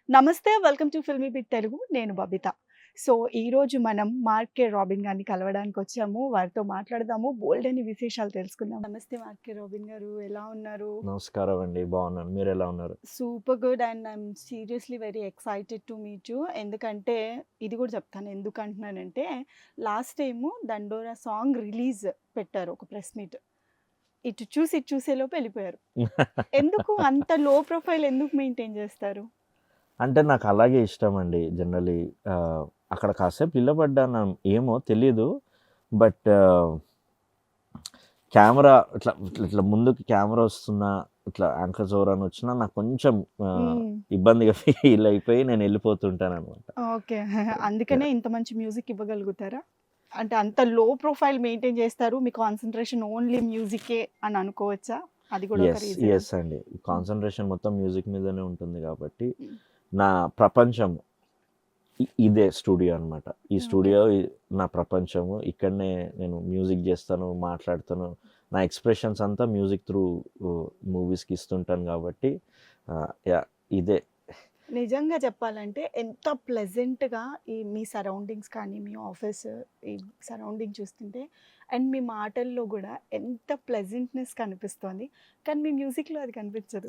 నమస్తే. Welcome to filmy bit Telugu. నేను Babita. So, ఈరోజు మనం మార్కే రాబిన్ గారిని కలవడానికొచ్చాము. వారితో మాట్లాడదాము. బోలెడన్ని విశేషాలు తెలుసుకుందాం. నమస్తే మార్కే రాబిన్ గారు. ఎలా ఉన్నారు? నమస్కారం అండి. బాగున్నాను. మీరెలా ఉన్నారు? Super good and I'm seriously very excited to meet you. ఎందుకంటే ఇది కూడా చెప్తాను ఎందుకంటున్నానంటే, లాస్ట్ టైము 'దండోరా' సాంగ్ రిలీజ్ పెట్టారు ఒక ప్రెస్ మీట్. ఇటు చూసి ఇటు చూసేలోపు ఎళ్ళిపోయారు. ఎందుకు అంత లో ప్రొఫైల్ ఎందుకు మెయింటైన్ చేస్తారు? అంటే నాకు అలాగే ఇష్టమండి జనరల్లీ. అక్కడ కాసేపు నిలబడ్డాను ఏమో తెలీదు. బట్ కెమెరా ఇట్లా ఇట్లా ఇట్లా ముందుకి కెమెరా వస్తున్నా, ఇట్లా యాంకర్ జోరాన్ వచ్చినా నాకు కొంచెం ఇబ్బందిగా ఫీల్ అయిపోయి నేను వెళ్ళిపోతుంటాననమాట. ఓకే. అందుకనే ఇంత మంచి మ్యూజిక్ ఇవ్వగలుగుతారా? అంటే అంత లో ప్రొఫైల్ మెయింటైన్ చేస్తారు. మీ కాన్సంట్రేషన్ ఓన్లీ మ్యూజికే అని అనుకోవచ్చా? అది కూడా ఒక రీజనా? యెస్ అండి. కాన్సంట్రేషన్ మొత్తం మ్యూజిక్ మీదనే ఉంటుంది కాబట్టి నా ప్రపంచం ఇదే స్టూడియో అనమాట. ఈ ఓకే. స్టూడియో నా ప్రపంచము. ఇక్కడనే నేను మ్యూజిక్ చేస్తాను, మాట్లాడతాను. నా ఎక్స్‌ప్రెషన్స్ అంతా మ్యూజిక్ త్రూ మూవీస్‌కి ఇస్తుంటాను కాబట్టి యాహ్! ఇదే. నిజంగా చెప్పాలంటే ఎంత ప్లెజెంట్‌గా ఈ మీ సరౌండింగ్స్ కానీ, మీ ఆఫీస్ ఈ సరౌండింగ్ చూస్తుంటే అండ్ మీ మాటల్లో గూడా ఎంత ప్లెజెంట్‌నెస్ కనిపిస్తోంది. కానీ మీ మ్యూజిక్‌లో అది కనిపించదు.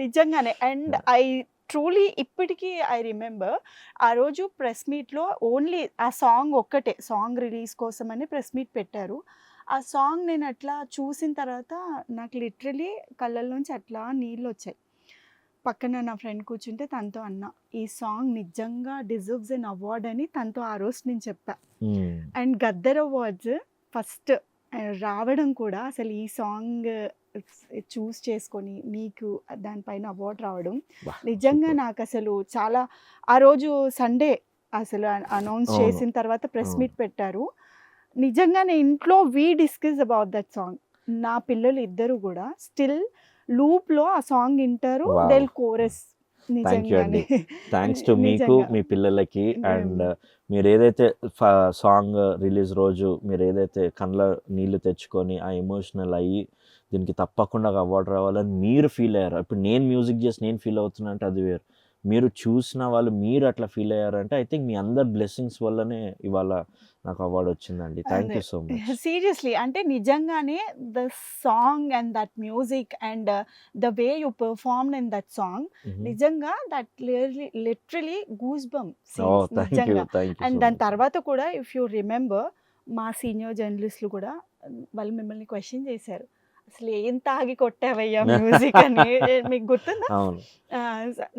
నిజంగానే. అండ్ ఐ ట్రూలీ ఇప్పటికీ ఐ రిమెంబర్ ఆ రోజు ప్రెస్ మీట్‌లో ఓన్లీ ఆ సాంగ్ ఒక్కటే. సాంగ్ రిలీజ్ కోసమని ప్రెస్ మీట్ పెట్టారు. ఆ సాంగ్ నేను అట్లా చూసిన తర్వాత నాకు లిటరల్లీ కళ్ళల్లోంచి అట్లా నీళ్ళొచ్చాయి. పక్కన నా ఫ్రెండ్ కూర్చుంటే తనతో అన్నా, ఈ సాంగ్ నిజంగా డిజర్వ్స్ ఎన్ అవార్డ్ అని తనతో ఆ రోజు నేను చెప్పా. అండ్ గద్దర్ అవార్డ్స్ ఫస్ట్ రావడం కూడా అసలు ఈ సాంగ్ చూస్ చేసుకొని మీకు దానిపైన అవార్డ్ రావడం నిజంగా నాకు అసలు చాలా ఆ రోజు సండే అసలు అనౌన్స్ అవును. చేసిన తర్వాత ప్రెస్ అవును. మీట్ పెట్టారు. నిజంగానే ఇంట్లో we discuss about that song. నా పిల్లలు ఇద్దరు కూడా స్టిల్ లూప్‌లో ఆ సాంగ్ ఇంటారు. వావ్! దెల్ కోరస్ థ్యాంక్ యూ అండి. నిజంగానే. థాంక్స్ టు మీకు, నిజంగా. మీ పిల్లలకి అండ్ హ్మ్. మీరేదైతే సాంగ్ రిలీజ్ రోజు మీరేదైతే కళ్ళ నీళ్ళు తెచ్చుకొని, ఆ ఎమోషనల్ అయ్యి, దీనికి తప్పకుండా ఒక అవార్డ్ రావాలని మీరు ఫీల్ అయ్యారు. ఇప్పుడు నేను మ్యూజిక్ చేసి నేను ఫీల్ అవుతున్నా అంటే అది వేరు. మీరు చూసిన వాళ్ళు మీరు అట్లా ఫీల్ అయ్యారంటే ఐ థింక్ మీ అందరి బ్లెస్సింగ్స్ వల్లనే ఇవాళ నాకు అవార్డ్ వచ్చిందండి. థ్యాంక్ అదే. You so much. సీరియస్‌లీ అంటే నిజంగానే the song and that music and the way you performed in that song నిజంగా that literally goosebumps oh! Scenes thank you. నిజంగా. థ్యాంక్ యూ అండ్ సో దాని much. తర్వాత కూడా if you remember మా senior జర్నలిస్టులు కూడా వాళ్ళు మిమ్మల్ని క్వెషన్ చేశారు. అసలు ఏం తాగి కొట్టావయ్యా మ్యూజిక్ అని. మీకు గుర్తుందా? అవును.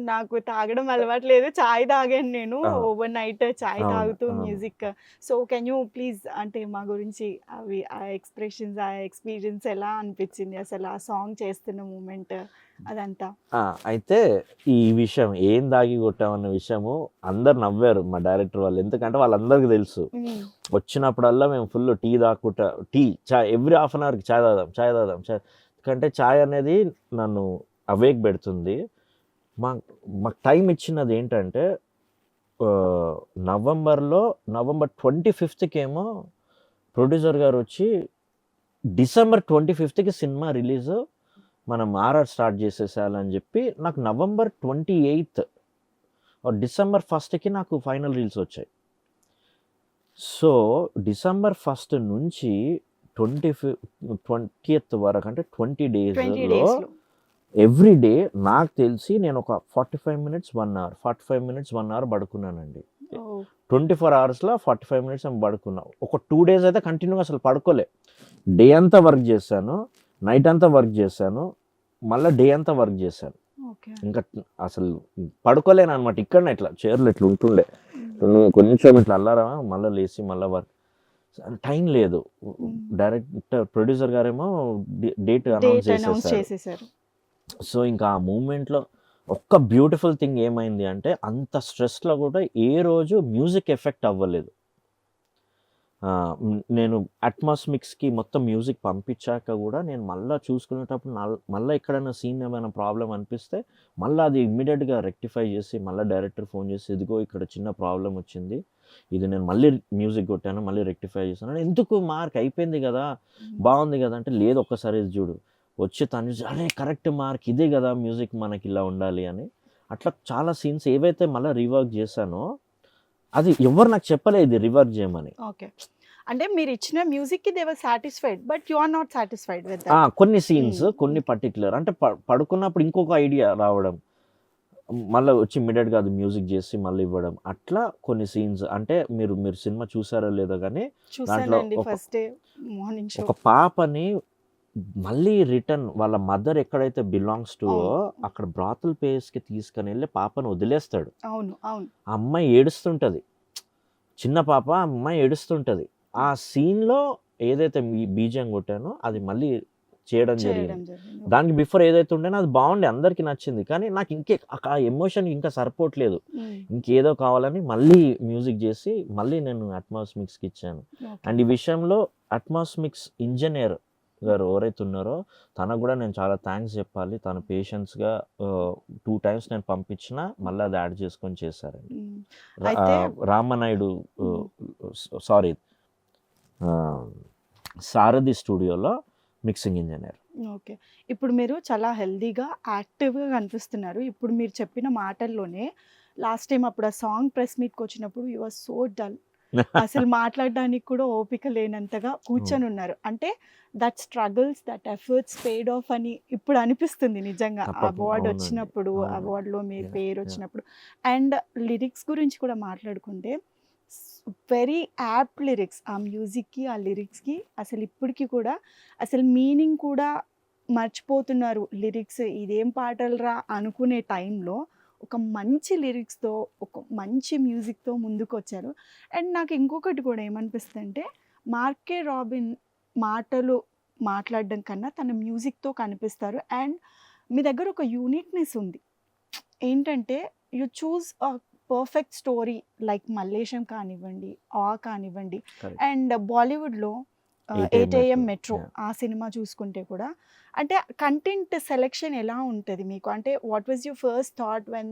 నాకు తాగడం అలవాటు లేదు. చాయ్ తాగాను నేను. ఆ! ఓవర్ నైట్ చాయ్ అవును. తాగుతూ అవును. Music. So, can you please అంటే మా గురించి అవి ఆ ఎక్స్‌ప్రెషన్స్, ఆ ఎక్స్‌పీరియన్స్ ఎలా అనిపించింది? అసలు ఆ సాంగ్ చేస్తున్న మూమెంట్ అదంతా? ఆ! అయితే ఈ విషయం ఏం దాగి కొట్టామన్న విషయము అందరూ నవ్వారు మా డైరెక్టర్ వాళ్ళు. ఎందుకంటే వాళ్ళందరికీ తెలుసు. హ్మ్. వచ్చినప్పుడల్లా మేము ఫుల్ టీ తాగుకుంటా చాయ్ ఎవ్రీ హాఫ్ అన్ అవర్‌కి చాయ్ తాగుదాం, చాయ్ తాగుదాం, చాయ్ ఎందుకంటే చాయ్ అనేది నన్ను అవేక్ పెడుతుంది. మా మాకు టైం ఇచ్చినది ఏంటంటే ఆహ్, నవంబర్ 25కేమో ప్రొడ్యూసర్ గారొచ్చి డిసెంబర్ 25కి సినిమా రిలీజు. మనం ఆర్ఆర్ స్టార్ట్ చేసేసేయాలని చెప్పి నాకు నవంబర్ 28 డిసెంబర్ 1కి నాకు ఫైనల్ రీల్స్ వచ్చాయి. సో, డిసెంబర్ 1 నుంచి 20th వరకు అంటే 20 20 డేస్‌లో డేస్‌లో. ఎవ్రీ డే నాకు తెలిసి నేను ఒక 45 మినిట్స్, 1 అవర్, 45 మినిట్స్, 1 అవర్ పడుకున్నానండి. ఓహ్! 24 అవర్స్‌లో 45 మినిట్స్ ఏమో పడుకున్నా. ఒక 2 డేస్ అయితే కంటిన్యూగా అసలు పడుకోలే. డే అంతా వర్క్ చేశాను. నైట్ అంతా వర్క్ చేశాను. మళ్ళా డే అంతా వర్క్ చేశాను. ఓకే. ఇంకా అసలు పడుకోలేననమాట. ఇక్కడనే ఇట్లా చైర్‌లో ఇట్లా ఉంటుండే. హ్మ్. కొంచెం ఇట్లా అల్లారమా మళ్ళా లేసి మళ్ళా వర్క్. టైం లేదు. హ్మ్. డైరెక్టర్ ప్రొడ్యూసర్ గారేమో డేట్ అనౌన్స్ డేట్ అనౌన్స్ చేసేసారు. చేసేసారు. సో, ఇంకా ఆ మూమెంట్‌లో ఒక్క బ్యూటిఫుల్ థింగ్ ఏమైంది అంటే అంత స్ట్రెస్‌లో కూడా ఏ రోజు మ్యూజిక్ ఎఫెక్ట్ అవ్వలేదు. నేను అట్మాస్ మిక్స్‌కి మొత్తం మ్యూజిక్ పంపించాక గూడా నేను మళ్ళా చూసుకునేటప్పుడు మళ్ళా ఎక్కడైనా సీన్ ఏమైనా ప్రాబ్లమ్ అనిపిస్తే మళ్ళా అది ఇమ్మీడియేట్‌గా రెక్టిఫై చేసి మళ్ళా డైరెక్టర్ ఫోన్ చేసి ఇదిగో ఇక్కడ చిన్న ప్రాబ్లమ్ వచ్చింది. ఇది నేను మళ్ళీ మ్యూజిక్ కొట్టాను. మళ్ళీ రెక్టిఫై చేశాను. ఎందుకు మార్క్ అయిపోయింది గదా! హ్మ్. బావుంది గదా! అంటే లేదు ఒక్కసారి ఇది జూడు. వచ్చి తను చూసి అరే! కరెక్ట్ మార్క్ ఇదే గదా! మ్యూజిక్ మనకి ఇలా ఉండాలి అని. అట్లా చాలా సీన్స్ ఏవైతే మళ్ళీ రీవర్క్ చేశానో అది ఎవరు నాకు చెప్పలేదు ఇది రివర్క్ చేయమని. ఓకే. అంటే మీరు ఇచ్చిన మ్యూజిక్‌కి they were satisfied. But you are not satisfied with that. కొన్ని సీన్స్ కొన్ని హ్మ్. పర్టిక్యులర్ అంటే పడుకున్నప్పుడు ఇంకొక ఐడియా రావడం. మళ్ళీ వచ్చి ఇమ్మీడియట్‌గా అది మ్యూజిక్ చేసి మళ్ళీ ఇవ్వడం. అట్లా కొన్ని సీన్స్ అంటే మీరు సినిమా చూసారో లేదో గానీ దాంట్లో చూసానండి ఒక ఫస్ట్ డే మార్నింగ్ షో. ఒక పాపని మళ్ళీ రిటర్న్ వాళ్ళ మదర్ ఎక్కడైతే బిలాంగ్స్ టు అవును. అక్కడ బ్రాతల్ ప్లేస్‌కి తీసుకొనెళ్ళి పాపని వదిలేస్తాడు. అవును. అవును. ఆ అమ్మాయి ఏడుస్తుంటది. చిన్న పాప ఆ అమ్మాయి ఏడుస్తుంటది. ఆ సీన్‌లో ఏదైతే బీజీఎం కొట్టానో అది మళ్ళీ చేయడం జరిగింది. చేయడం జరిగింది. దానికి బిఫోర్ ఏదైతే ఉండేనో అది బాగుండే అందరికి నచ్చింది. కానీ నాకు ఆ ఎమోషన్ ఇంకా సరిపోవట్లేదు. హ్మ్. ఇంకేదో కావాలని మళ్ళీ మ్యూజిక్ చేసి మళ్ళీ నేను అట్మాస్ మిక్స్‌కి ఇచ్చాను. ఓకే. అండ్ ఈ విషయంలో అట్మాస్ మిక్స్ ఇంజినీర్ గారు ఎవరైతే ఉన్నారో తనకు కూడా నేను చాలా థ్యాంక్స్ చెప్పాలి. తను పేషెన్స్‌గా 2 టైమ్స్ నేను పంపించినా మళ్ళీ అది యాడ్ చేసుకొని చేశారండి. హ్మ్. అయితే రామనాయుడు హ్మ్. సారీ సారథి స్టూడియోలో మిక్సింగ్ ఇంజినీర్. ఓకే. ఇప్పుడు మీరు చాలా హెల్తీగా, యాక్టివ్‌గా కనిపిస్తున్నారు. ఇప్పుడు మీరు చెప్పిన మాటల్లోనే లాస్ట్ టైమ్ అప్పుడు ఆ సాంగ్ ప్రెస్ మీట్‌కొచ్చినప్పుడు యూ ఆర్ సో డల్. అసలు మాట్లాడడానికి కూడా ఓపిక లేనంతగా కూర్చొనున్నారు. అంటే that struggles, that efforts paid off అని ఇప్పుడు అనిపిస్తుంది నిజంగా. ఆ తప్పకుండా. అవార్డ్ అవునండి. వచ్చినప్పుడు, అవును. అవార్డ్‌లో మీ యాహ్! పేరు యాహ్! వచ్చినప్పుడు. అండ్ లిరిక్స్ గురించి కూడా మాట్లాడుకుంటే వెరీ యాప్ట్ లిరిక్స్. ఆ మ్యూజిక్‌కి, ఆ లిరిక్స్‌కి అసలు ఇప్పటికి కూడా అసలు మీనింగ్ కూడా మర్చిపోతున్నారు. లిరిక్స్ ఇదేం పాటలురా అనుకునే టైంలో ఒక మంచి లిరిక్స్‌తో, ఒక మంచి మ్యూజిక్‌తో ముందుకొచ్చారు. అండ్ నాకు ఇంకొకటి కూడా ఏమనిపిస్తుందంటే, మార్కే రాబిన్ మాటలు మాట్లాడడం కన్నా తన మ్యూజిక్‌తో కనిపిస్తారు. అండ్ మీ దగ్గర ఒక యూనిక్‌నెస్ ఉంది. ఏంటంటే you choose a perfect story like 'Mallesham' కానివ్వండి, 'ఆ' కానివ్వండి. కరెక్ట్. అండ్ బాలీవుడ్‌లో 8 AM 'eight AM metro. Metro' yeah! ఆ సినిమా చూసుకుంటే కూడా అంటే కంటెంట్ సెలెక్షన్ ఎలా ఉంటది మీకు? అంటే what was your first thought when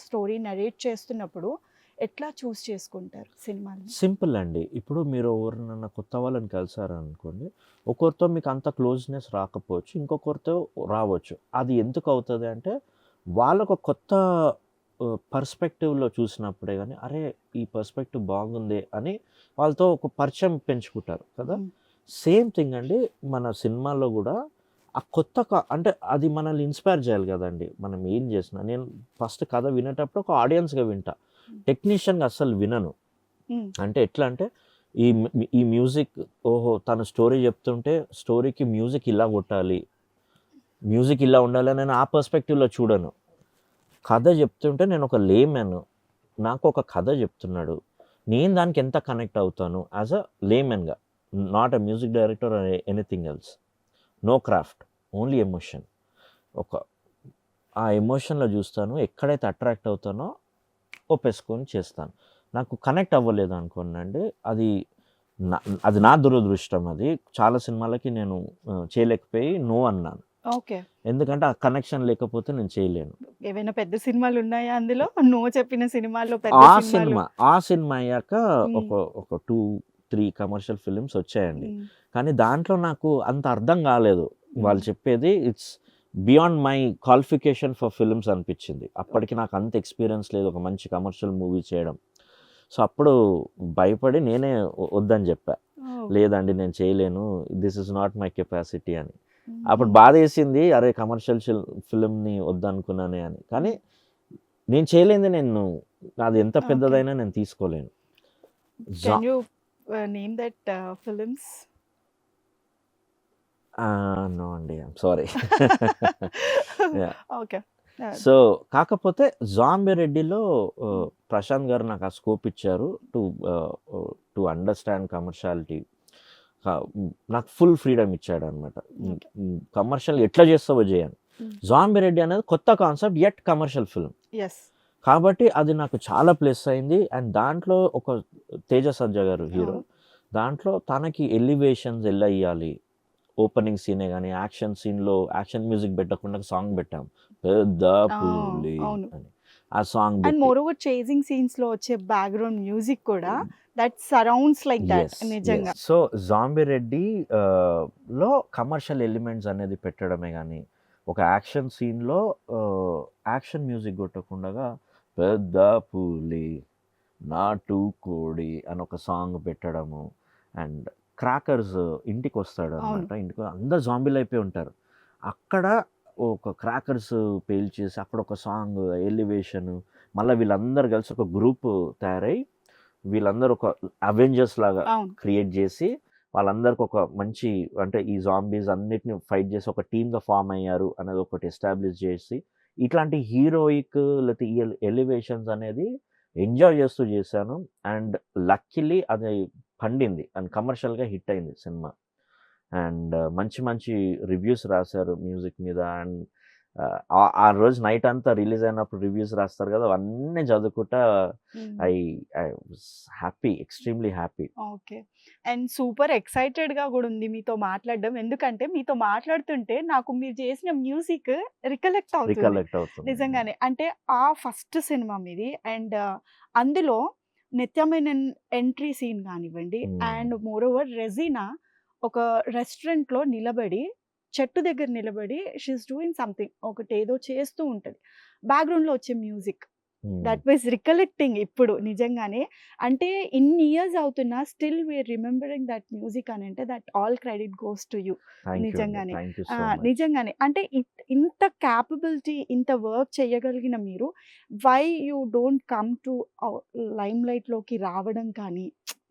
story narrate చేస్తున్నప్పుడు ఎట్లా చూస్ చేసుకుంటారు సినిమాని? సింపుల్ అండి. ఇప్పుడు మీరు ఎవరినన్నా కొత్త వాళ్ళని కలిసారనుకోండి, ఒకరితో మీకు అంత క్లోజ్‌నెస్ రాకపోవచ్చు. ఇంకొకరితో రావచ్చు. అది ఎందుకు అవుతది అంటే, వాళ్ళొక కొత్త పర్స్పెక్టివ్‌లో చూసినప్పుడే గాని, అరే! ఈ పర్స్పెక్టివ్ బాగుందే అని వాళ్ళతో ఒక పరిచయం పెంచుకుంటారు కదా! హ్మ్. సేమ్ థింగ్ అండి మన సినిమాల్లో గూడా ఆ కొత్త అంటే అది మనల్ని ఇన్‌స్పైర్ చేయాలి గదండీ! మనం ఏం చేసినా. నేను ఫస్ట్ కథ వినేటప్పుడు ఒక ఆడియన్స్‌గా వింటా. టెక్నీషియన్‌గా అస్సలు వినను. హ్మ్. అంటే ఎట్లా అంటే ఈ మ్యూజిక్ ఓహో! తను స్టోరీ చెప్తుంటే స్టోరీకి మ్యూజిక్ ఇలా కొట్టాలి. మ్యూజిక్ ఇలా ఉండాలి అని నేను ఆ పర్స్పెక్టివ్‌లో చూడను. కథ చెప్తుంటే నేను ఒక లేమన్. నాకు ఒక కథ చెప్తున్నాడు. నేను దానికి ఎంత కనెక్ట్ అవుతాను యాస్ ఎ లేమన్‌గా. Not a music director or anything else. No craft. Only emotion. ఒక ఆ ఎమోషన్‌లో చూస్తాను. ఎక్కడైతే అట్రాక్ట్ అవుతానో ఒప్పేసుకొని చేస్తాను. నాకు కనెక్ట్ అవ్వలేదనుకోండండి, అది నా అది నా దురదృష్టం అది. చాలా సినిమాలకి నేను చేయలేకపోయి నో అన్నాను. ఓకే. ఎందుకంటే ఆ కనెక్షన్ లేకపోతే నేను చేయలేను. ఏవైనా పెద్ద సినిమాలున్నాయా అందులో? నో చెప్పిన సినిమాల్లో పెద్ద సినిమాలు? ఆ సినిమా అయ్యాక హ్మ్. ఒక 2, 3 కమర్షియల్ ఫిల్మ్స్ వచ్చాయండి. హ్మ్. కానీ దాంట్లో నాకు అంత అర్థం కాలేదు. వాళ్ళు హ్మ్. చెప్పేది it's beyond my qualification for films అనిపించింది. అప్పటికి ఓకే. నాకు అంత ఎక్స్‌పీరియన్స్ లేదు ఒక మంచి కమర్షియల్ మూవీ చేయడం. సో, అప్పుడు భయపడి నేనే వద్దని చెప్పా. ఓహ్! లేదండి నేను చేయలేను. This is not my capacity అని. హుహు. అప్పుడు బాధేసింది. అరే! కమర్షియల్ ఫిల్మ్‌ని వద్దనుకున్నానే అని. కానీ హ్మ్. నేను చేయలేనిది నాది ఎంత ఓకే. పెద్దదైనా నేను తీసుకోలేను. జా can you name that films? No అండి. I'm sorry. Yeah! Okay. So, కాకపోతే 'జాంబీ రెడ్డిలో' హ్మ్. ప్రశాంత్ గారు నాకు ఆ స్కోప్ ఇచ్చారు. To understand commerciality. నాకు ఫుల్ ఫ్రీడమ్ ఇచ్చాడనమాట. ఓకే. కమర్షియల్ ఎట్లా చేస్తావో చేయని. హ్మ్. 'జాంబీ రెడ్డి' అనేది కొత్త concept yet commercial film. Yes. కాబట్టి అది నాకు చాలా ప్లస్ అయింది. అండ్ దాంట్లో ఒక 'తేజ సజ్జా' గారు హీరో. అవును. దాంట్లో తనకి ఎలివేషన్స్ ఎలా ఇయ్యాలి. ఓపెనింగ్ సీనే గాని, యాక్షన్ సీన్‌లో యాక్షన్ మ్యూజిక్ పెట్టకుండా సాంగ్ పెట్టాం. పెద్ద ఆ! పులి అవును. అని. ఆ సాంగ్ అండ్ పెట్టి మోరోవర్ చేజింగ్ సీన్స్‌లో వచ్చే బ్యాక్‌గ్రౌండ్ మ్యూజిక్ కూడా that surrounds like that yes. Yes. నిజంగా. సో, 'జాంబీ రెడ్డి' లో కమర్షియల్ ఎలిమెంట్స్ అనేది పెట్టడమే గాని, ఒక యాక్షన్ సీన్లో యాక్షన్ మ్యూజిక్ కొట్టకుండా పెద్ద పులి నాటు కోడి అని ఒక సాంగ్ పెట్టడము. అండ్ క్రాకర్స్ ఇంటికి వస్తాడు అనమాట. ఇంటికి అందరు జాంబీలు అయిపోయి ఉంటారు. అక్కడ ఒక క్రాకర్స్ పేల్చేసి అక్కడ ఒక సాంగ్ ఎలివేషన్, మళ్ళీ వీళ్ళందరూ కలిసి ఒక గ్రూప్ తయారై వీళ్ళందరూ ఒక అవెంజర్స్ లాగా క్రియేట్ చేసి వాళ్ళందరికి ఒక మంచి అంటే ఈ జాంబీస్ అన్నిటిని ఫైట్ చేసి ఒక టీమ్గా ఫామ్ అయ్యారు అనేది ఒకటి ఎస్టాబ్లిష్ చేసి ఇట్లాంటి హీరోయిక్ లేకపోతే ఈ ఎలివేషన్స్ అనేది ఎంజాయ్ చేస్తూ చేశాను. అండ్ లక్కీలీ అది పండింది అండ్ కమర్షియల్గా హిట్ అయింది సినిమా. అండ్ మంచి మంచి రివ్యూస్ రాశారు మ్యూజిక్ మీద. అండ్ ఆ రోజు నైట్ అంతా రిలీజ్ అయినప్పుడు రివ్యూస్ రాస్తారు కదా, అవన్నీ చదువుకుంటా I happy, extremely happy. Okay. And super ఎక్సైటెడ్గా కూడా ఉంది మీతో మాట్లాడడం. ఎందుకంటే మీతో మాట్లాడుతుంటే నాకు మీరు చేసిన మ్యూజిక్ రికలెక్ట్ అవుతుంది నిజంగానే. అంటే ఆ ఫస్ట్ సినిమా మీది అండ్ అందులో నిత్యమైన ఎంట్రీ సీన్ కానివ్వండి అండ్ మోర్ ఓవర్ రెజీనా ఒక రెస్టారెంట్లో నిలబడి చెట్టు దగ్గర నిలబడి షీఈస్ డూయింగ్ సంథింగ్, ఒకటి ఏదో చేస్తూ ఉంటుంది, బ్యాక్గ్రౌండ్లో వచ్చే మ్యూజిక్ దట్ వాజ్ రికలెక్టింగ్ ఇప్పుడు నిజంగానే. అంటే ఇన్ని ఇయర్స్ అవుతున్నా still we are remembering that music అని అంటే that all credit goes to you నిజంగానే. నిజంగానే అంటే ఇంత క్యాపబిలిటీ, ఇంత వర్క్ చేయగలిగిన మీరు why you don't come to lime లైట్లోకి రావడం కానీ,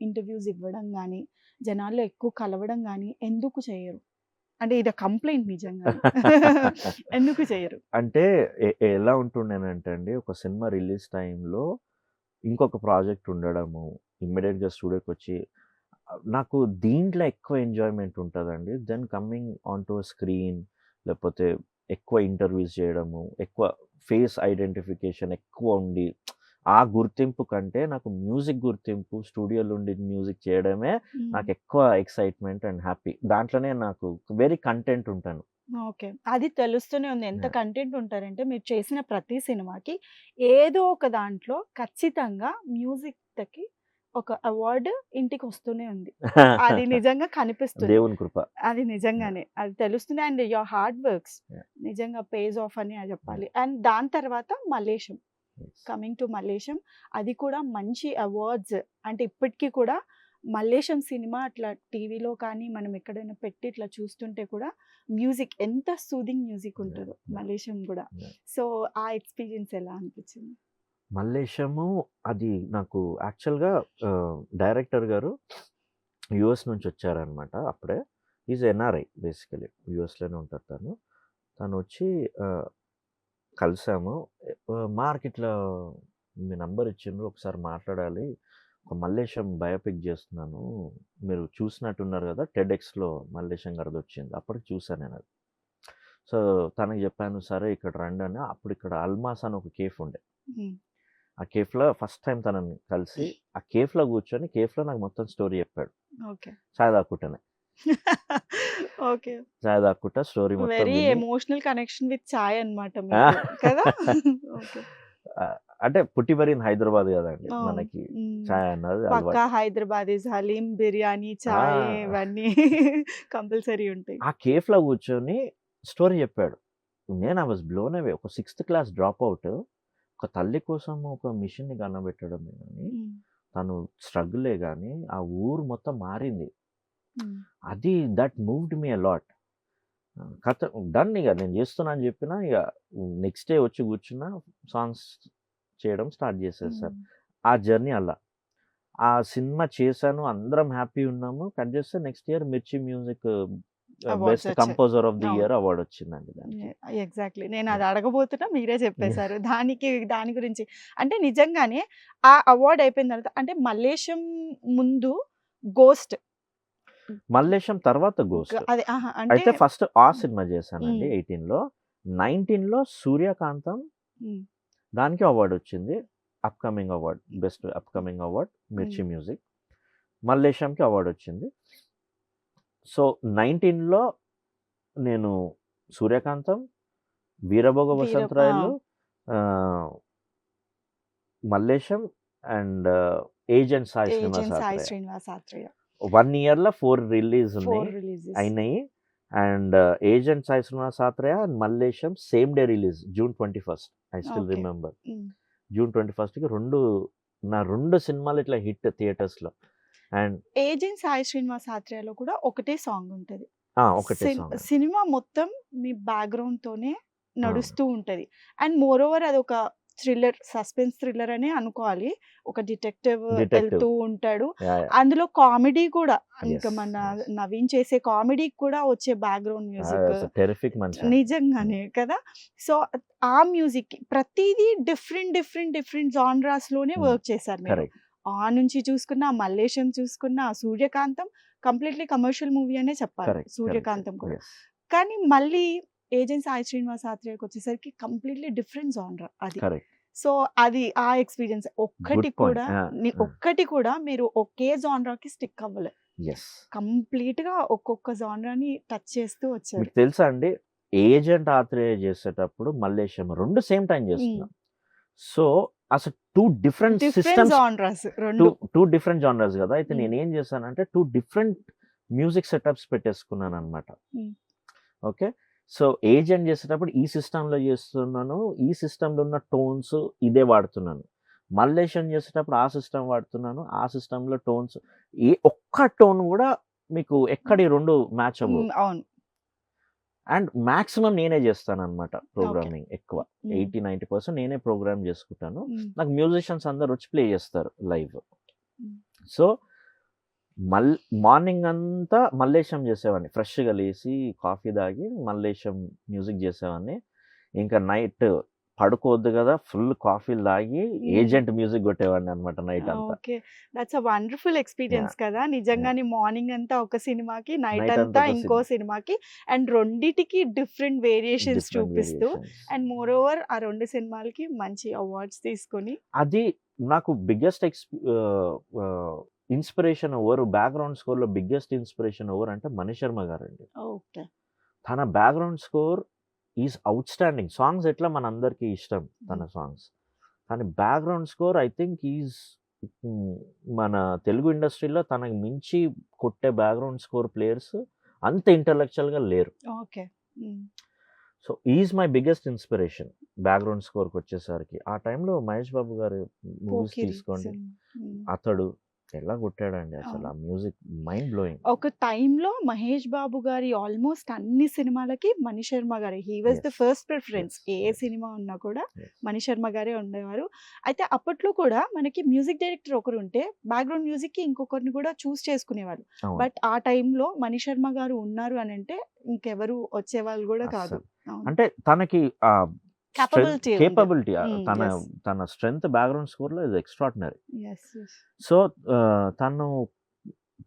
ఇంటర్వ్యూస్ ఇవ్వడం కానీ, జనాల్లో ఎక్కువ కలవడం కానీ ఎందుకు చేయరు? అంటే ఇది కంప్లైంట్ నిజంగా. ఎందుకు చేయరు? అంటే ఎలా ఉంటుండేనంటే అండి, ఒక సినిమా రిలీజ్ టైంలో ఇంకొక ప్రాజెక్ట్ ఉండడము, ఇమ్మీడియట్గా స్టూడియోకి వచ్చి నాకు దీంట్లో ఎక్కువ ఎంజాయ్మెంట్ ఉంటుందండి then coming on to screen, లేకపోతే ఎక్కువ ఇంటర్వ్యూస్ చేయడము, ఎక్కువ ఫేస్ ఐడెంటిఫికేషన్ ఎక్కువ ఉండి ఆ గుర్తింపు కంటే నాకు మ్యూజిక్ గుర్తింపు, స్టూడియోలో ఉండి మ్యూజిక్ చేయడమే నాకు ఎక్కువ ఎక్సైట్మెంట్ అండ్ హ్యాపీ. దాంట్లోనే నాకు వెరీ కంటెంట్ ఉంటాను. ఓకే. అది తెలుస్తూనే ఉంది ఎంత కంటెంట్ ఉంటారంటే మీరు చేసిన ప్రతి సినిమాకి ఏదో ఒక దాంట్లో ఖచ్చితంగా మ్యూజిక్‌కి ఒక అవార్డ్ ఇంటికి వస్తూనే ఉంది. అది నిజంగా కనిపిస్తుంది. దేవుని కృప. అది నిజంగానే అది తెలుస్తుంది. అండ్ యువర్ హార్డ్ వర్క్స్ నిజంగా పేస్ ఆఫ్ అని చెప్పాలి. అండ్ దాని తర్వాత మలేషం, కమింగ్ టు మలేషం, అది కూడా మంచి అవార్డ్స్. అంటే ఇప్పటికీ కూడా మల్లేశం సినిమా అట్లా టీవీలో కానీ మనం ఎక్కడైనా పెట్టి ఇట్లా చూస్తుంటే కూడా మ్యూజిక్ ఎంత సూదింగ్ మ్యూజిక్ ఉంటుందో మల్లేశం కూడా. సో ఆ ఎక్స్పీరియన్స్ ఎలా అనిపించింది? మల్లేశము అది నాకు యాక్చువల్గా డైరెక్టర్ గారు యుఎస్ నుంచి వచ్చారనమాట. అప్పుడే ఈజ్ ఎన్ఆర్ఐ బేసికలీ, యుఎస్లోనే ఉంటారు తను. తను వచ్చి కలిసాము. మార్కెట్లో మీ నంబర్ ఇచ్చిండ్రు, ఒకసారి మాట్లాడాలి, ఒక మల్లేశం బయోపిక్ చేస్తున్నాను, మీరు చూసినట్టున్నారు కదా టెడ్ఎక్స్లో మల్లేశం గారిది వచ్చింది, అప్పటికి చూసాను నేను అది. సో తనకి చెప్పాను, సరే ఇక్కడ రండి అని. అప్పుడు ఇక్కడ అల్మాస్ అని ఒక కేఫ్ ఉండే, ఆ కేఫ్లో ఫస్ట్ టైం తనని కలిసి ఆ కేఫ్లో కూర్చొని కేఫ్లో నాకు మొత్తం స్టోరీ చెప్పాడు. చాయ్ తాక్కుంటానే ఓకే. చాయ్ తాక్కుంటా స్టోరీ మొత్తం వెరీ ఎమోషనల్ కనెక్షన్ విత్ చాయ్ అన్నమాట కదా. ఓకే. అంటే పుట్టిబరి హైదరాబాద్ కదండి మనకి చాయ్ అన్నది పక్కా హైదరాబాద్ హలీం, బిర్యానీ, చాయ్ ఇవన్నీ కంపల్సరీ ఉంటాయి. ఆ కేఫ్లో కూర్చొని స్టోరీ చెప్పాడు. నేను ఐ వాజ్ బ్లోన్ అవే. ఒక 6th క్లాస్ డ్రాప్ అవుట్, ఒక తల్లి కోసం ఒక మిషన్ని కనబెట్టడమే కానీ తను స్ట్రగులే కానీ ఆ ఊరు మొత్తం మారింది. అది that moved me a lot. కథ డన్, ఇక నేను చేస్తున్నా అని చెప్పిన ఇక నెక్స్ట్ డే వచ్చి కూర్చున్నా సాంగ్స్ చేయడం స్టార్ట్ చేసేసాను. ఆ జర్నీ అలా ఆ సినిమా చేశాను, అందరం హ్యాపీ ఉన్నాము. కట్ చేస్తే నెక్స్ట్ ఇయర్ మిర్చి music best composer of the year award వచ్చిందండి దానికి. ఎగ్జాక్ట్లీ, నేను అది అడగబోతున్నా, మీరే చెప్పేశారు దాని గురించి. అంటే నిజంగానే ఆ అవార్డు అయిపోయిన తర్వాత అంటే మల్లేశం ముందు గోస్ట్, మల్లేశం తర్వాత గోస్ట్. అయితే ఫస్ట్ ఆ సినిమా చేశానండి 18లో. 19లో సూర్యకాంతం, దానికి అవార్డు వచ్చింది, upcoming award, best upcoming award Mirchi music. మల్లేశంకి అవార్డు వచ్చింది. సో 19లో నేను సూర్యకాంతం, వీరభోగ వసంతరాయలు, మల్లేశం అండ్ ఏజెంట్ సాయి శ్రీనివాస్ ఆత్రేయ. 1 ఇయర్లో 4 రిలీజ్ అయినాయి. And agent Sai Srinivas Athreya and Mallesham same day release June 21st. I still okay. Remember. June 21st నా 2 సినిమాలు ఇట్లా హిట్ థియేటర్స్లో. అండ్ ఏజెంట్ సాయి శ్రీనివాస్ ఆత్రేయలో కూడా ఒకటే సాంగ్ ఉంటది. ఒకటే సాంగ్. సినిమా మొత్తం మీ బ్యాక్‌గ్రౌండ్‌తోనే నడుస్తూ ఉంటది. అండ్ మోర్ ఓవర్ అదొక థ్రిల్లర్, సస్పెన్స్ థ్రిల్లర్ అనే అనుకోవాలి. ఒక డిటెక్టివ్ వెళ్తూ ఉంటాడు. అందులో కామెడీ కూడా ఇంకా మన నవీన్ చేసే కామెడీకి కూడా వచ్చే బ్యాక్‌గ్రౌండ్ మ్యూజిక్ టెరిఫిక్ మంచి. నిజంగానే కదా! సో, ఆ మ్యూజిక్ ప్రతీదీ డిఫరెంట్ జానరాస్‌లోనే వర్క్ చేశారు మీరు. కరెక్ట్. ఆ నుంచి చూసుకున్నా, మల్లేశం చూసుకున్నా, సూర్యకాంతం కంప్లీట్‌లీ కమర్షియల్ మూవీ అనే చెప్పాలి. కరెక్ట్. సూర్యకాంతం కూడా. Yes. కానీ మళ్ళీ ఏజెంట్ సాయి శ్రీనివాస్ ఆత్రేయకి వచ్చేసరికి కంప్లీట్‌లీ డిఫరెంట్ జానరా అది. కరెక్ట్. సో, అది ఆ ఎక్స్‌పీరియన్స్ ఒక్కటి Good point. కూడా ఒక్కటి కూడా మీరు ఒకే జానరాకి స్టిక్ అవ్వలే. Yes. కంప్లీట్‌గా ఒక్కొక్క జానరాని టచ్ చేస్తూ వచ్చారు. మీకు తెలుసా అండి, ఏజెంట్ ఆత్రేయ చేసేటప్పుడు మల్లేశం 2 సేమ్ టైం చేస్తున్నాం. సో అసలు 2 different systems, genres 2. 2 different genres కదా. అయితే Hmm. నేనేం చేశానంటే 2 డిఫరెంట్ మ్యూజిక్ సెటప్స్ పెట్టేసుకున్నాను అనమాట. Hmm. ఓకే. సో ఏజెంట్ చేసేటప్పుడు ఈ సిస్టంలో చేస్తున్నాను, ఈ సిస్టంలో ఉన్న టోన్స్ ఇదే వాడుతున్నాను. మల్లేశం చేసేటప్పుడు ఆ సిస్టమ్ వాడుతున్నాను, ఆ సిస్టంలో టోన్స్ ఏ ఒక్క టోన్ కూడా మీకు ఎక్కడి 2 మ్యాచ్ అవ్వవు. అవును. అండ్ మాక్సిమం నేనే చేస్తాను అనమాట ప్రోగ్రామింగ్. ఎక్కువ 80-90% నేనే ప్రోగ్రామ్ చేసుకుంటాను. నాకు మ్యూజిషియన్స్ అందరు వచ్చి ప్లే చేస్తారు లైవ్. సో మార్నింగ్ అంతా మల్లేశం చేసేవాడిని, ఫ్రెష్గా లేచి కాఫీ తాగి మల్లేశం మ్యూజిక్ చేసేవాడిని. ఇంకా నైట్ పడుకోవద్దు కదా, ఫుల్ కాఫీలు తాగి ఏజెంట్ మ్యూజిక్ కొట్టేవాడిని అనమాట నైట్ అంతా. Okay. That's a wonderful experience కదా! నిజంగానే మార్నింగ్ అంతా ఒక సినిమాకి, నైట్ Night అంతా అంతా ఒక ఇంకో సినిమాకి అండ్ రెండిటికి డిఫరెంట్ వేరియేషన్స్ Different చూపిస్తూ variations. అండ్ మోర్ ఓవర్ ఆ 2 సినిమాలకి మంచి అవార్డ్స్ తీసుకొని అది నాకు బిగ్గెస్ట్ ఇన్స్పిరేషన్ ఎవరు, బ్యాక్గ్రౌండ్ స్కోర్లో బిగ్గెస్ట్ ఇన్స్పిరేషన్ ఎవరు అంటే మణిశర్మ గారండి. ఓకే. తన background score is out standing. Songs ఎట్లా మనందరికీ ఇష్టం తన సాంగ్స్, కానీ background score I think is మన తెలుగు ఇండస్ట్రీలో తనకు మించి కొట్టే బ్యాక్గ్రౌండ్ స్కోర్ ప్లేయర్స్ అంత ఇంటలెక్చువల్గా లేరు. Okay. So is my biggest inspiration background స్కోర్కి వచ్చేసరికి. ఆ టైంలో మహేష్ బాబు గారి మూవీస్ పోకిరి తీసుకోండి, సినిమా. అతడు ఎలా కొట్టాడండి అసలు. ఆ మ్యూజిక్ మైండ్ బ్లోయింగ్. ఒక టైంలో మహేష్ బాబు గారి ఆల్మోస్ట్ అన్ని సినిమాలకి మణిశర్మ గారే he was the Yes. First preference. Yes. A Yes. Cinema ఉన్నా కూడా Yes. మణిశర్మ గారే ఉండేవారు. అయితే అప్పట్లో కూడా మనకి మ్యూజిక్ డైరెక్టర్ ఒకరు ఉంటే బ్యాక్గ్రౌండ్ మ్యూజిక్కి ఇంకొకరిని కూడా చూస్ చేసుకునేవాళ్ళు. అవును. బట్ ఆ టైంలో మణిశర్మ గారు ఉన్నారు అని అంటే ఇంకెవరు వచ్చేవాళ్ళు కూడా కాదు. అస్సలు. అంటే తనకి Capability ఉంది. కేపబిలిటీ, తన yes. తన స్ట్రెంగ్త్ బ్యాక్గ్రౌండ్ స్కోర్లో ఇది ఎక్స్ట్రాడినరీ. Yes, yes. సో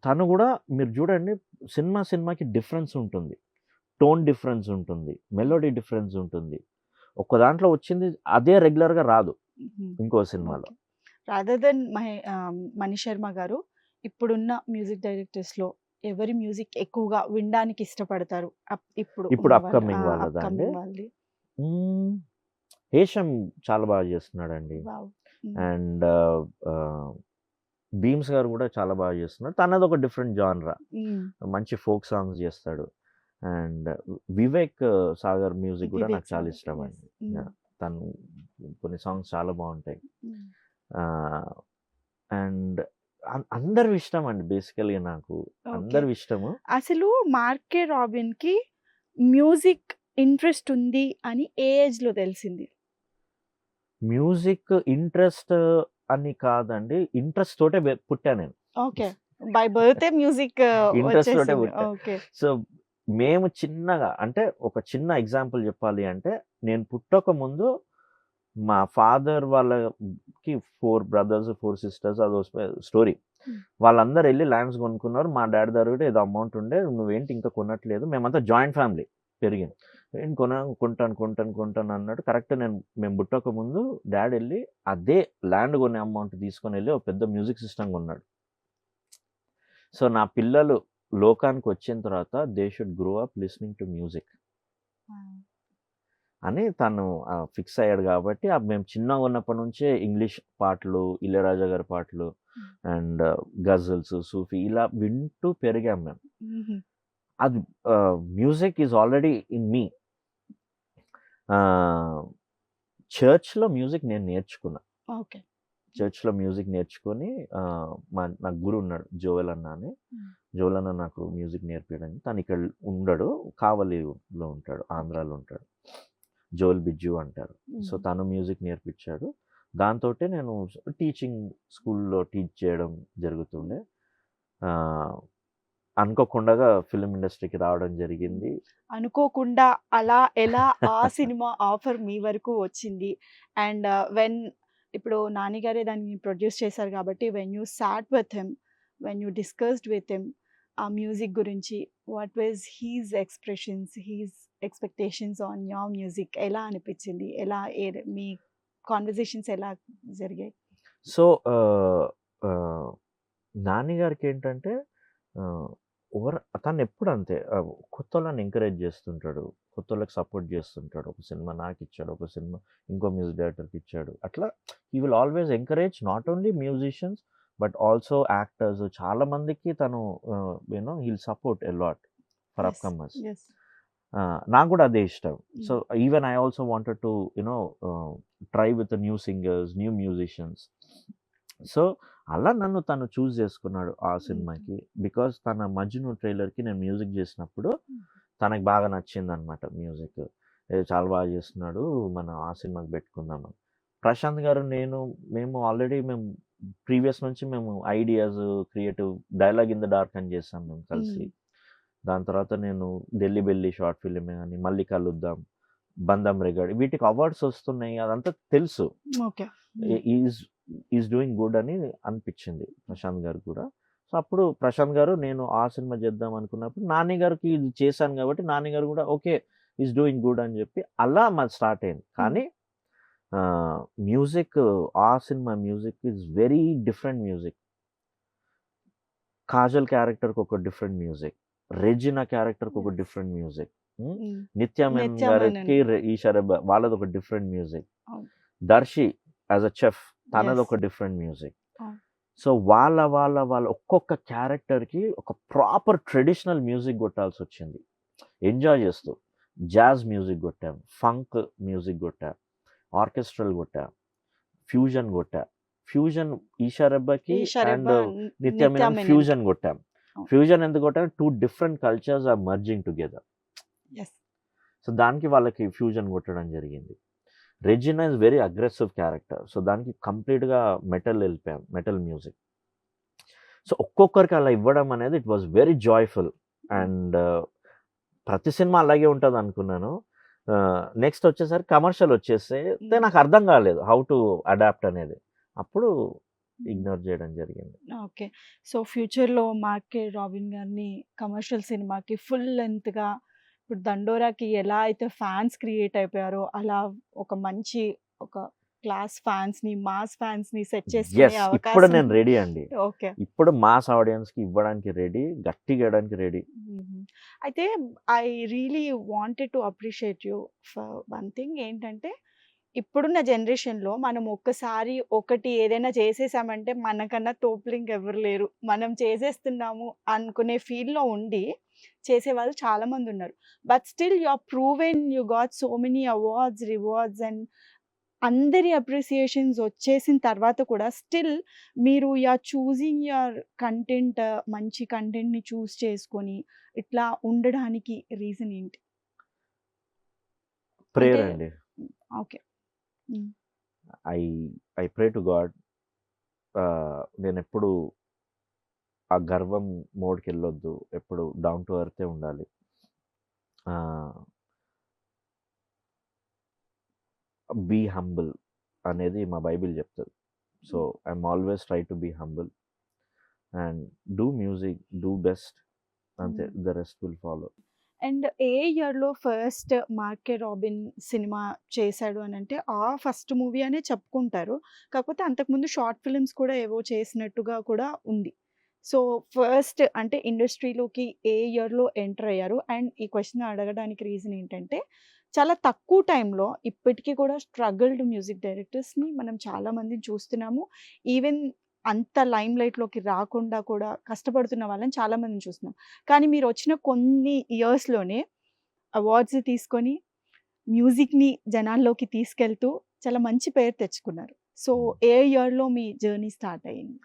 తను కూడా మీరు చూడండి, సినిమాకి డిఫరెన్స్ ఉంటుంది, టోన్ డిఫరెన్స్ ఉంటుంది, మెలోడీ డిఫరెన్స్ ఉంటుంది. ఒక్క దాంట్లో వచ్చింది అదే రెగ్యులర్గా రాదు ఇంకో సినిమాలో. రాదర్ దెన్ మణిశర్మ గారు ఇప్పుడున్న మ్యూజిక్ డైరెక్టర్స్లో ఎవరి మ్యూజిక్ ఎక్కువగా వినడానికి ఇష్టపడతారు? ఇప్పుడు అప్కమింగ్ వాళ్ళదండి. వాళ్ళది హేషం చాలా బాగా చేస్తున్నాడండి. వావ్. అండ్ భీమ్స్ గారు కూడా చాలా బాగా చేస్తున్నాడు. తనది ఒక డిఫరెంట్ జానరా, మంచి ఫోక్ సాంగ్స్ చేస్తాడు. అండ్ వివేక్ సాగర్ మ్యూజిక్ కూడా నాకు చాలా ఇష్టం అండి. తను కొన్ని సాంగ్స్ చాలా బాగుంటాయి. అండ్ అందరు ఇష్టం అండి, బేసికల్గా నాకు అందరు ఇష్టము. అసలు మార్కే రాబిన్ కి మ్యూజిక్ ఇంట్రెస్ట్ ఉంది అని ఏ ఏజ్ లో తెలిసింది? మ్యూజిక్ ఇంట్రెస్ట్ అని కాదండి, ఇంట్రెస్ట్ తోటే పుట్టా నేను. Okay. By birth music interest తోటే పుట్టా. ఓకే. సో మేము చిన్నగా, అంటే ఒక చిన్న ఎగ్జాంపుల్ చెప్పాలి అంటే, నేను పుట్టక ముందు మా ఫాదర్ వాళ్ళకి 4 brothers 4 sisters, అదో స్టోరీ. వాళ్ళందరూ వెళ్ళి ల్యాండ్స్ కొనుక్కున్నారు. మా డాడీ దగ్గర ఏదో అమౌంట్ ఉండే, నువ్వేంటి ఇంకా కొనట్లేదు, మేమంతా జాయింట్ ఫ్యామిలీ పెరిగింది, ఏంటి కొంటాను అన్నాడు. కరెక్ట్ మేము పుట్టక ముందు డాడీ వెళ్ళి అదే ల్యాండ్ కొనే అమౌంట్ తీసుకొని వెళ్ళి ఒక పెద్ద మ్యూజిక్ సిస్టమ్ కొన్నాడు. సో నా పిల్లలు లోకానికి వచ్చిన తర్వాత they should grow up listening to music అని తను ఫిక్స్ అయ్యాడు. కాబట్టి మేము చిన్నగా ఉన్నప్పటి నుంచే ఇంగ్లీష్ పాటలు, ఇళయరాజా గారి పాటలు అండ్ గజల్స్, సూఫీ ఇలా వింటూ పెరిగాం మేము. అది music is already in me. చర్చ్‌లో మ్యూజిక్ నేను నేర్చుకున్నా. ఓకే. చర్చ్‌లో మ్యూజిక్ నేర్చుకొని నాకు గురువు ఉన్నాడు జోయల్ అన్న అని. జోయల్ అన్న నాకు మ్యూజిక్ నేర్పియడానికి. తను ఇక్కడ ఉండడు. కావలిలో ఉంటాడు. ఆంధ్రాలో ఉంటాడు. జోయల్ బిజ్జు అంటారు. సో, తను మ్యూజిక్ నేర్పించాడు. దాంతోటే నేను టీచింగ్ స్కూల్‌లో టీచ్ చేయడం జరుగుతుండే. అనుకోకుండాగా ఫిల్మ్ ఇండస్ట్రీకి రావడం జరిగింది. అనుకోకుండా అలా ఎలా ఆ సినిమా ఆఫర్ మీ వరకు వచ్చింది? అండ్ ఇప్పుడు నాని గారే దాన్ని ప్రొడ్యూస్ చేశారు కాబట్టి when you sat with him, when you discussed with him ఆ మ్యూజిక్ గురించి, what was he's expressions, he's expectations on your music ఎలా అనిపించింది? ఎలా మీ కాన్వర్జేషన్స్ ఎలా జరిగాయి? సో, నాని గారికేంటంటే ఆహ్, తనెప్పుడు అంతే కొత్తోళ్ళని ఎంకరేజ్ చేస్తుంటాడు. కొత్తోళ్ళకి సపోర్ట్ చేస్తుంటాడు. ఒక సినిమా నాకిచ్చాడు. ఒక సినిమా ఇంకో మ్యూజిక్ డైరెక్టర్‌కి ఇచ్చాడు. అట్లా he will always encourage not only musicians but also actors. చాలా మందికి తను he'll support a lot for yes. Upcomers. Yes. నాకు కూడా అదే ఇష్టం. So, hmm. Even I also wanted to try with new singers, new musicians. So, అలా నన్ను తను చూజ్ చేసుకున్నాడు ఆ సినిమాకి. బికాజ్ తన 'మజ్ను' ట్రైలర్‌కి నేను మ్యూజిక్ చేసినప్పుడు తనకి బాగా నచ్చిందనమాట మ్యూజిక్. చాలా బాగా చేస్తున్నాడు. మనం ఆ సినిమాకి పెట్టుకుందామని. ప్రశాంత్ గారు మేము ఆల్రెడీ ప్రీవియస్ నుంచి మేము ideas, creative 'dialogue in the dark' అని చేసాం మేము కలిసి. దాని తర్వాత నేను 'ఢిల్లీ బెల్లి' షార్ట్ ఫిల్మే అని, 'మళ్ళీ కలుద్దాం', 'బంధం రేగాడి' వీటికి అవార్డ్స్ వస్తున్నాయి. అదంతా తెలుసు. ఓకే. ఈజ్ డూయింగ్ గుడ్ అని అనిపించింది ప్రశాంత్ గారికి కూడా. సో, అప్పుడు ప్రశాంత్ గారు నేను ఆ సినిమా చేద్దాం అనుకున్నప్పుడు నాని గారికి ఇది చేశాను కాబట్టి నాని గారు కూడా ఓకే. ఈజ్ డూయింగ్ గుడ్ అని చెప్పి అలా మాది స్టార్ట్ అయింది. కానీ మ్యూజిక్ ఆ cinema music is very different music. Kajal క్యారెక్టర్‌కి ఒక డిఫరెంట్ మ్యూజిక్. రెజినా క్యారెక్టర్‌కి ఒక యెస్. Different music. హ్మ్. నిత్య మేనన్ నిత్య గారికి మేనన్. ఈషా రెబ్బా వాళ్ళది ఒక డిఫరెంట్ మ్యూజిక్. అవును. దర్శి యాస్ ఎ చెఫ్ తనది యెస్. ఒక డిఫరెంట్ మ్యూజిక్. అవును. సో, వాళ్ళ ఒక్కొక్క క్యారెక్టర్‌కి ఒక ప్రాపర్ ట్రెడిషనల్ మ్యూజిక్ కొట్టాల్సొచ్చింది. ఎంజాయ్ చేస్తూ. జాజ్ మ్యూజిక్ కొట్టాం. ఫంక్ మ్యూజిక్ కొట్టా. ఆర్కెస్ట్రల్ కొట్టా. ఫ్యూజన్ కొట్టా. ఫ్యూజన్ ఈషా రెబ్బాకి ఈషా అండ్ రెబ్బా, నిత్య నిత్య మేనన్ మేనన్‌కి. ఫ్యూజన్ కొట్టాం. అవును. ఫ్యూజన్ ఎందుకు కొట్టాం? 2 different cultures are merging together. Yes. So, దానికి వాళ్ళకి ఫ్యూజన్ కొట్టడం జరిగింది. Regina is very aggressive character. So, దానికి కంప్లీట్‌గా ఎళ్ళిపోయాం. Metal music. సో, ఒక్కొక్కరికి అలా ఇవ్వడం అనేది it was very joyful. And ప్రతి సినిమా అలాగే ఉంటదనుకున్నాను. నెక్స్ట్ వచ్చేసరికి కమర్షియల్ వచ్చేస్తే నాకు అర్థం కాలేదు. హౌ టు అడాప్ట్ అనేది. అప్పుడు ఇగ్నోర్ చేయడం జరిగింది. ఓకే. సో, ఫ్యూచర్‌లో 'మార్కే రాబిన్' గారిని కమర్షియల్ సినిమాకి ఫుల్ లెంగ్త్‌గా ఇప్పుడు 'దండోరా'కి ఎలా అయితే ఫ్యాన్స్ క్రియేట్ అయిపోయారో, అలా ఒక మంచి ఒక క్లాస్ ఫ్యాన్స్‌ని, మాస్ ఫ్యాన్స్‌ని సెట్ చేసుకునే యెస్. ఇప్పుడు అవకాశం నేను రెడీ అండి. ఓకే. ఇప్పుడు మాస్ ఆడియన్స్‌కి ఇవ్వడానికి రెడీ. గట్టిగా ఇవ్వడానికి రెడీ. హుహు. అయితే I really wanted to appreciate you for one thing ఏంటంటే, ఇప్పుడున్న జనరేషన్‌లో మనం ఒక్కసారి ఒకటి ఏదైనా చేసేసామంటే మనకన్నా తోపులు ఇంకెవ్వరు లేరు. మనం చేసేస్తున్నాము అనుకునే ఫీల్‌లో ఉండి చేసేవాళ్ళు చాలామందున్నారు. But still you are proven you got so many awards, rewards and అందరి అప్రిసియేషన్స్ వచ్చేసిన తర్వాత కూడా స్టిల్ మీరు you are choosing your content మంచి కంటెంట్‌ని చూస్ చేసుకొని ఇట్లా ఉండడానికి రీజన్ ఏంటి? ప్రేయర్ అంటే అండి. ఓకే. హ్మ్. I I pray to God. నేనెప్పుడు ఆ గర్వం మోడ్‌కెళ్ళొద్దు. ఎప్పుడు డౌన్ టు ఎర్తే ఉండాలి. ఆహ్, బీ హంబుల్ అనేది మా బైబిల్ చెప్తది. So, I'm always try to be humble and do music, do best అంతే. Hmm. The rest will follow. And a ఇయర్‌లో ఫస్ట్ 'మార్కే రాబిన్' సినిమా చేశాడు అనంటే, ఆ ఫస్ట్ మూవీ అనే చెప్పుకుంటారు. కాకపోతే అంతకుముందు షార్ట్ ఫిల్మ్స్ కూడా ఏవో చేసినట్టుగా కూడా ఉంది. సో, ఫస్ట్ అంటే ఇండస్ట్రీలోకి ఏ ఇయర్‌లో ఎంటర్ అయ్యారు? అండ్ ఈ క్వెషన్ అడగడానికి రీజన్ ఏంటంటే, చాలా తక్కువ టైంలో ఇప్పటికి కూడా స్ట్రగల్డ్ మ్యూజిక్ డైరెక్టర్స్‌ని మనం చాలా మందిని చూస్తున్నాము. ఈవెన్ అంత లైమ్ లైట్‌లోకి రాకుండా కూడా కష్టపడుతున్న వాళ్ళని చాలా మందిని చూస్తున్నాం. కానీ మీరొచ్చిన కొన్ని ఇయర్స్‌లోనే అవార్డ్స్ తీసుకొని, మ్యూజిక్‌ని జనాల్లోకి తీసుకెళ్తూ చాలా మంచి పేరు తెచ్చుకున్నారు. సో, ఏ ఇయర్‌లో మీ జర్నీ స్టార్ట్ అయింది?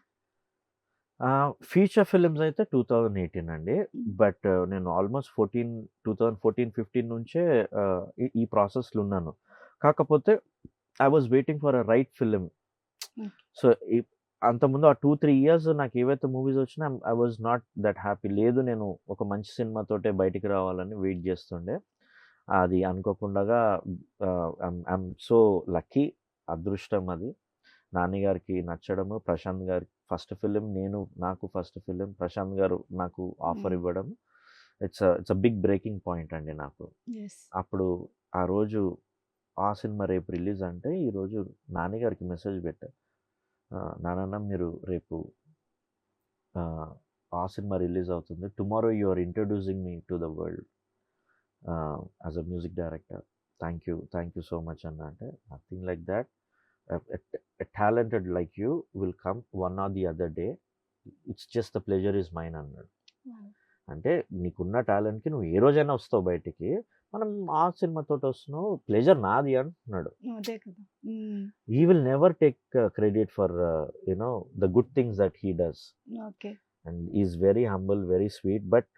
ఫీచర్ ఫిల్మ్స్ అయితే 2018 అండి. హ్మ్. బట్ నేను ఆల్మోస్ట్ 2014, 15 నుంచే ఈ ప్రాసెస్‌లో ఉన్నాను. కాకపోతే I was waiting for a right film. Okay. So, అంతకుముందు ఆ 2, 3 ఇయర్స్ నాకు ఏవైతే మూవీస్ వచ్చినా I was not that happy. లేదు, నేను ఒక మంచి సినిమాతోటే బయటికి రావాలని వెయిట్ చేస్తుండే. అది అనుకోకుండాగా ఐయామ్ సో లక్కీ, అదృష్టం అది. నాని గారికి నచ్చడము, ప్రశాంత్ గారికి ఫస్ట్ ఫిల్మ్, నాకు ఫస్ట్ ఫిల్మ్, ప్రశాంత్ గారు నాకు ఆఫర్ హ్మ్. ఇవ్వడం. It's a big breaking point అండి నాకు. యెస్. అప్పుడు ఆ రోజు ఆ సినిమా రేపు రిలీజ్ అంటే, ఈరోజు నాని గారికి మెసేజ్ పెట్టా. నాన్న మీరు రేపు ఆహ్, ఆ సినిమా రిలీజ్ అవుతుంది. Tomorrow you are introducing me to the world as a music director. Thank you so much అన్న. అంటే nothing like that. A talented like you will come one or the other day. It's just the pleasure is mine అన్నాడు. Wow! అంటే నీకున్న టాలెంట్‌కి నువ్వు ఏ రోజైనా వస్తావు బయటికి. మనం ఆ సినిమాతోటి వస్తున్నావు. ప్లెజర్ నాది అంటున్నాడు. అదే కదా! హ్మ్. He will never take credit for the good things that he does. Okay. And he is very humble, very sweet. But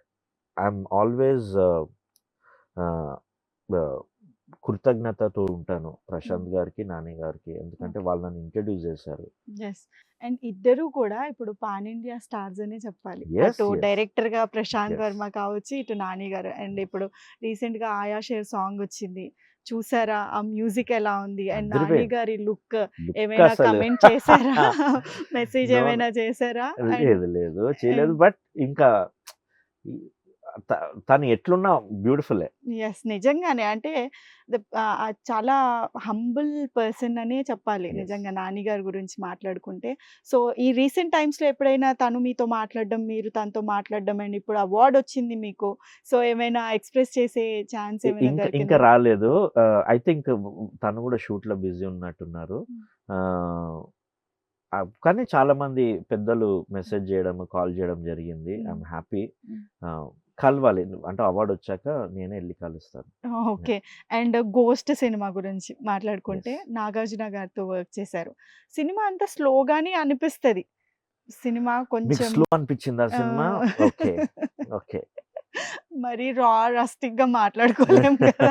I'm always ఆహ్, ఆహ్, కృతజ్ఞతతో ఉంటాను హ్మ్. ప్రశాంత్ గారికి, నాని గారికి. ఎందుకంటే ఓకే. వాళ్ళు నన్ను ఇంట్రొడ్యూస్ చేశారు. యెస్. అండ్ ఇద్దరూ కూడా ఇప్పుడు పాన్ ఇండియా స్టార్స్ అనే చెప్పాలి. యెస్. అటు యెస్. డైరెక్టర్‌గా ప్రశాంత్ యెస్. వర్మ కావచ్చు, ఇటు నాని గారు. అండ్ ఇప్పుడు రీసెంట్‌గా 'ఆయా షేర్' సాంగ్ వచ్చింది. చూసారా? ఆ మ్యూజిక్ ఎలా ఉంది? అండ్ నాని అదిరిపోయింది. గారి లుక్ లుక్ ఏమైనా అసలు కమెంట్ చేసారా? Message no. ఏమైనా చేసారా? అండ్ లేదు, లేదు. చేయలేదు. అండ్ బట్ ఇంకా ఈ త తను ఎట్లున్నా బ్యూటిఫుల్లే. యెస్. నిజంగానే. అంటే చాలా హంబుల్ పర్సన్ అనే చెప్పాలి. యెస్. నిజంగా నాని గారి గురించి మాట్లాడుకుంటే. సో, ఈ రీసెంట్ టైమ్స్‌లో ఎప్పుడైనా తను మీతో మాట్లాడడం, మీరు తనతో మాట్లాడడం అండ్ ఇప్పుడు అవార్డ్ వచ్చింది మీకు. సో, ఏమైనా ఎక్స్‌ప్రెస్ చేసే ఛాన్స్ ఏమైనా ఇంకా దొరికిందా? రాలేదు. ఐ థింక్ తను గూడా షూట్‌లో బిజీ ఉన్నట్టున్నారు. హ్మ్. ఆహ్, కానీ చాలామంది పెద్దలు మెసేజ్ జేయడం, కాల్ జేయడం జరిగింది. హ్మ్. I'm happy. హ్మ్. ఆహ్, కలవాలి. అంటే అవార్డొచ్చాక నేనే ఎళ్లి కలుస్తాను. ఓకే. అండ్ 'గోస్ట్' సినిమా గురించి మాట్లాడుకుంటే యెస్. నాగార్జున గారితో వర్క్ చేశారు. సినిమా అంతా స్లోగానే అనిపిస్తది. సినిమా మీకు కొంచెం స్లో అనిపిచ్చిందా సినిమా? ఆహ్, ఓకే. ఓకే. మరి రస్టిక్‌గా మాట్లాడుకోలేం కదా!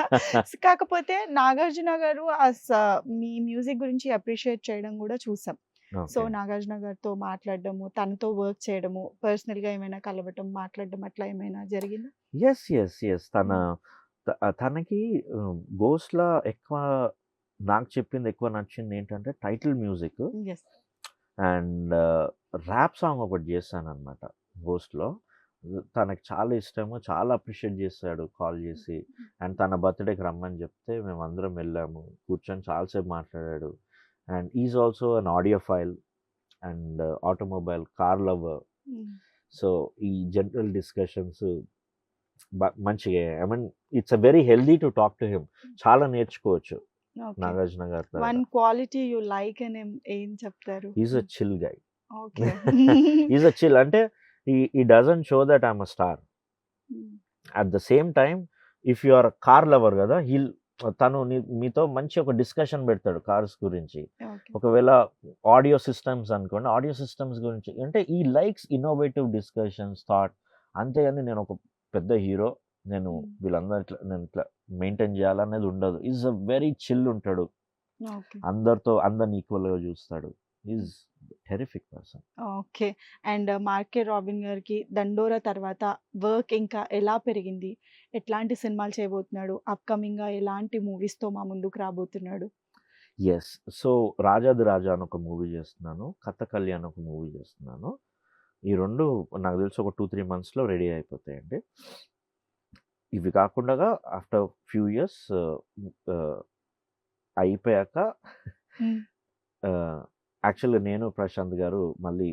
కాకపోతే నాగార్జున గారు మీ మ్యూజిక్ గురించి అప్రిషియేట్ చేయడం గూడా చూసాం. So, okay. నాగార్జున గారితో మాట్లాడడము, తనతో వర్క్ చేయడము, పర్సనల్‌గా ఏమైనా కలవటం, మాట్లాడడం అట్లా ఏమైనా జరిగిందా? యెస్. యెస్. యెస్. హ్మ్. తనకి 'ఘోస్ట్‌ల' ఎక్కువ నాకు చెప్పింది ఎక్కువ నచ్చిందేంటంటే title music yes. And rap song ఒకటి చేశాననమాట 'ఘోస్ట్‌లో'. తనకి చాలా ఇష్టము. చాలా అప్రిషియేట్ చేశాడు కాల్ చేసి. అండ్ తన బర్త్‌డేకి రమ్మని చెప్తే మేమందరం వెళ్ళాము. కూర్చొని చాలా సేపు మాట్లాడాడు. And he is also an audiophile and automobile, car lover. Hmm. So, ఈ జనరల్ డిస్కషన్స్ మంచిగా I mean it's very healthy to talk to him. చాలా నేర్చుకోవచ్చు ఓకే. నాగార్జున గారి దగ్గర. వన్ క్వాలిటీ యూ లైక్ అని ఏం చెప్తారు? He is a chill guy. Okay. He is a chill అంటే he doesn't show that I am a star. Hmm. At the same time if you are car lover గదా! తను మీతో మంచి ఒక discussion పెడతాడు కార్స్ గురించి. ఓకే. ఒకవేళ audio systems అనుకోండి. ఆడియో సిస్టమ్స్ గురించి అంటే ఈ లైక్స్ ఇన్నోవేటివ్ డిస్కషన్స్, థాట్. అంతేగాని నేను ఒక పెద్ద హీరో. హ్మ్. నేను ఇట్లా మెయింటైన్ చేయాలనేది ఉండదు. ఈజ్ ఎ వెరీ చిల్ ఉంటాడు. ఓకే. అందరిని ఈక్వల్‌గా చూస్తాడు. Is terrific person. Okay. And 'Mark K Robin' గారికి 'దండోర' తర్వాత వర్క్ ఇంకా ఎలా పెరిగింది? ఎట్లాంటి సినిమాలు చేయబోతున్నాడు? అప్‌కమింగ్‌గా ఎలాంటి మూవీస్‌తో మా ముందుకు రాబోతున్నాడు? యెస్. సో, 'రాజాది రాజా' అని ఒక మూవీ చేస్తున్నాను. 'కథకళి' అని ఒక మూవీ చేస్తున్నాను. ఈ 2 నాకు తెలిసి ఒక 2, 3 మంత్స్‌లో రెడీ అయిపోతాయండి. ఇవి కాకుండగా ఆఫ్టర్ ఫ్యూ ఇయర్స్ ఆహ్, అయిపోయాక హ్మ్. ఆహ్, యాక్చువల్‌గా నేను ప్రశాంత్ గారు మళ్ళీ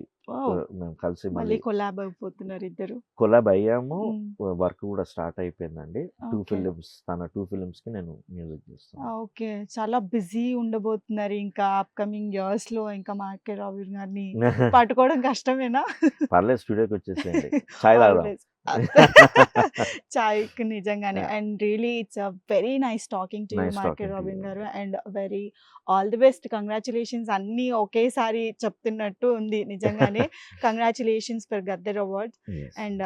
మేము కలిసి మళ్ళీ మళ్ళీ కొలాబ్ అయిపోతున్నారు ఇద్దరు. కొలాబ్ అయ్యాము. హ్మ్. వర్క్ కూడా స్టార్ట్ అయిపోయిందండి. 2 ఓకే. ఫిల్మ్స్ తన 2 ఫిల్మ్స్‌కి నేను మ్యూజిక్ చేస్తున్నాను. ఓకే. చాలా బిజీ ఉండబోతున్నారు ఇంకా అప్‌కమింగ్ ఇయర్స్‌లో ఇంకా 'మార్కే రాబిన్' గారిని పట్టుకోవడం కష్టమేనా? పర్లేదు స్టూడియోకొచ్చేసేయండి. చాయ్ తాగుదాం. ఆల్వేస్. చాయ్‌కి నిజంగానే. Yeah! And really it's very nice talking to you nice 'Mark K talking to you Robin' గారు. అండి. And very all the best. Congratulations అన్నీ ఒకేసారి చెప్తున్నట్టు ఉంది నిజంగానే. Congratulations for 'Gaddar awards' yes. And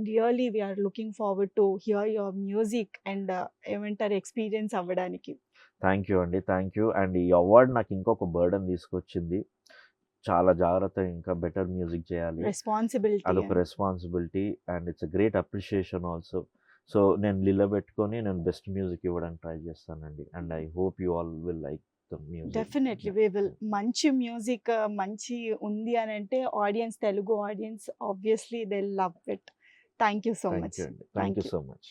really we are looking forward to hear your music and ఏమంటారు experience అవ్వడానికి. Thank you అండి. Thank you. అండ్ ఈ అవార్డ్ నాకు ఇంకొక బర్డెన్ తీసుకొచ్చింది. చాలా జాగ్రత్తగా ఇంకా బెటర్ మ్యూజిక్ చేయాలి. రెస్పాన్సిబిలిటీ అదొక and responsibility and it's a great appreciation also. So, నేను నిలబెట్టుకొని నేను బెస్ట్ మ్యూజిక్ ఇవ్వడానికి ట్రై చేస్తానండి. And I hope you all will like the music. Definitely we will. మంచి మ్యూజిక్ మంచి ఉంది అని అంటే audience, Telugu audience obviously they love it. Thank you so thank much. You అండి. Thank thank you you. So much.